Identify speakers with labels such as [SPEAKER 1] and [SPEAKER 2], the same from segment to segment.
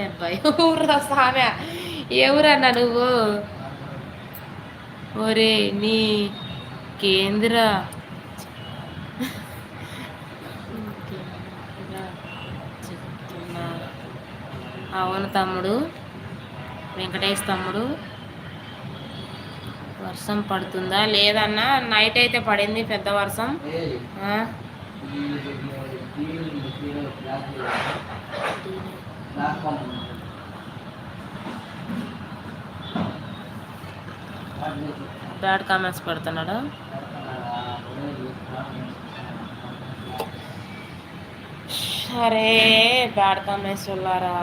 [SPEAKER 1] అబ్బాయి ఊర్రా సామె ఎవరన్నా నువ్వు ఒరే నీ కేంద్ర చెప్తున్నా అవును తమ్ముడు వెంకటేష్ తమ్ముడు వర్షం పడుతుందా లేదన్నా నైట్ అయితే పడింది పెద్ద వర్షం బ్యాడ్ కామెంట్స్ పెడుతున్నాడు సరే బ్యాడ్ కామెంట్స్ ఉన్నారా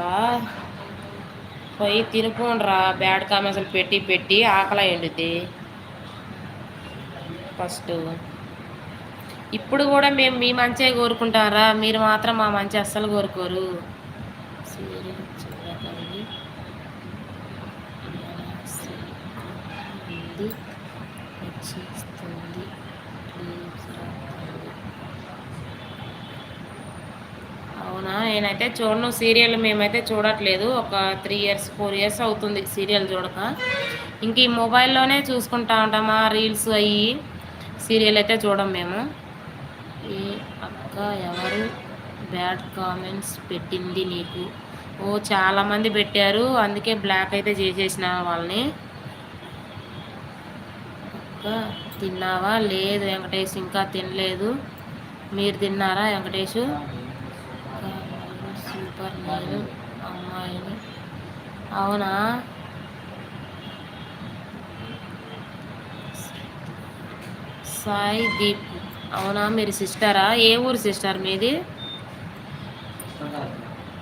[SPEAKER 1] పోయి తినుకోండిరా బ్యాడ్ కామెంట్స్ పెట్టి పెట్టి ఆకలి ఎండుద్ది ఫస్ట్ ఇప్పుడు కూడా మేము మీ మంచిగా కోరుకుంటారా మీరు మాత్రం మా మంచి అస్సలు కోరుకోరు సీరియల్ చూడకండి వచ్చేస్తుంది అవునా నేనైతే చూడను సీరియల్ మేమైతే చూడట్లేదు ఒక 3 ఇయర్స్ 4 ఇయర్స్ అవుతుంది సీరియల్ చూడక ఇంక ఈ మొబైల్లోనే చూసుకుంటా ఉంటామా రీల్స్ అయ్యి సీరియల్ అయితే చూడం మేము ఏ అక్క ఎవరు బ్యాడ్ కామెంట్స్ పెట్టింది నీకు ఓ చాలామంది పెట్టారు అందుకే బ్లాక్ అయితే చేసేసిన వాళ్ళని అక్క తిన్నావా లేదు వెంకటేష్ ఇంకా తినలేదు మీరు తిన్నారా వెంకటేష్ సూపర్ నేను అమ్మాయిని అవునా సాయి దీప్ అవునా మీరు సిస్టరా ఏ ఊరు సిస్టర్ మీది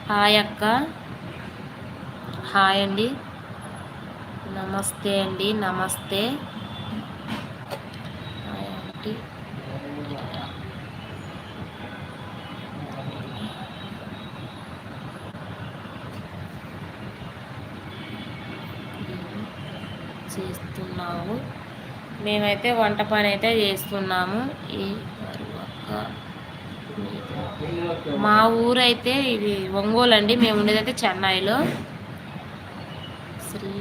[SPEAKER 1] హాయ్ అక్క హాయ్ అండి నమస్తే అండి నమస్తే హాయ్ ఆంటీ చేస్తున్నాము మేమైతే వంట పని అయితే చేస్తున్నాము ఈ మా ఊరైతే ఇది ఒంగోలు అండి మేము ఉండేదైతే చెన్నైలో శ్రీ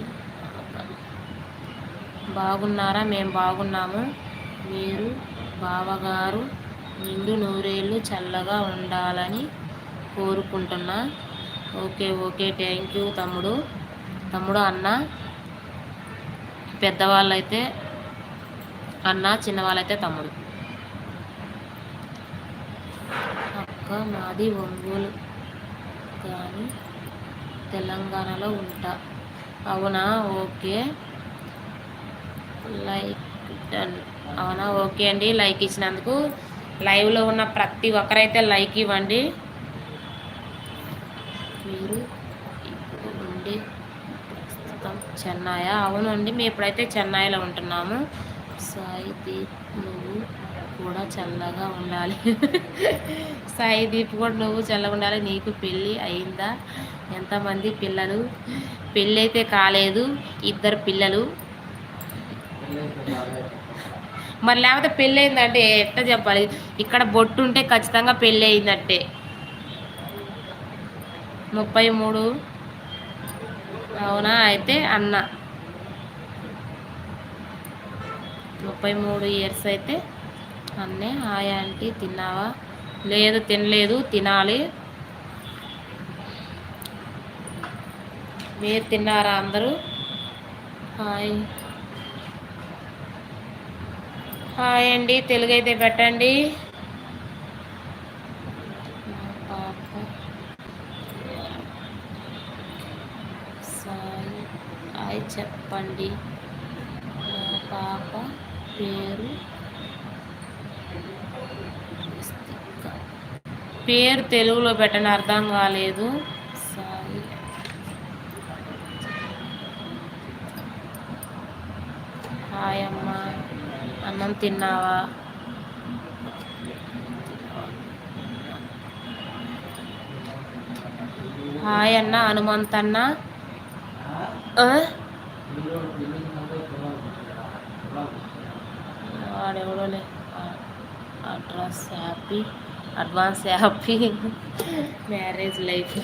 [SPEAKER 1] బాగున్నారా మేము బాగున్నాము మీరు బావగారు నిండు నూరేళ్ళు చల్లగా ఉండాలని కోరుకుంటున్నా ఓకే ఓకే థ్యాంక్ యూ తమ్ముడు తమ్ముడు అన్న పెద్దవాళ్ళైతే అన్న చిన్నవాళ్ళైతే తమ్ముడు అక్క మాది ఒంగోలు కానీ తెలంగాణలో ఉంటా అవునా ఓకే లైక్ డన్ అవునా ఓకే అండి లైక్ ఇచ్చినందుకు లైవ్లో ఉన్న ప్రతి ఒక్కరైతే లైక్ ఇవ్వండి మీరు ఇప్పుడు ఉండే ప్రస్తుతం చెన్నై అవునండి మేము ఇప్పుడైతే చెన్నైలో ఉంటున్నాము సాయిదీప్ నువ్వు కూడా చల్లగా ఉండాలి సాయిదీప్ కూడా నువ్వు చల్లగా ఉండాలి నీకు పెళ్ళి అయిందా ఎంతమంది పిల్లలు పెళ్ళి అయితే కాలేదు 2 పిల్లలు మరి లేకపోతే పెళ్ళి అయిందంటే ఎట్లా చెప్పాలి ఇక్కడ బొట్టు ఉంటే ఖచ్చితంగా పెళ్ళి అయిందంటే 33 అవునా అయితే అన్న 33 ఇయర్స్ అయితే అన్నే హాయ్ ఆంటీ తిన్నావా లేదు తినలేదు తినాలి మీరు తిన్నారా అందరూ హాయ్ హాయ్ అండి తెలుగు అయితే పెట్టండి పాప సాయి హాయ్ చెప్పండి నా పాప పేరు పేరు తెలుగులో పెట్టండి అర్థం కాలేదు సాయి హాయ్ అమ్మ అన్నం తిన్నావా హాయ్ అన్న హనుమంత్ అన్న వాడెవడోలే అడ్వాన్స్ హ్యాపీ మ్యారేజ్ లైఫ్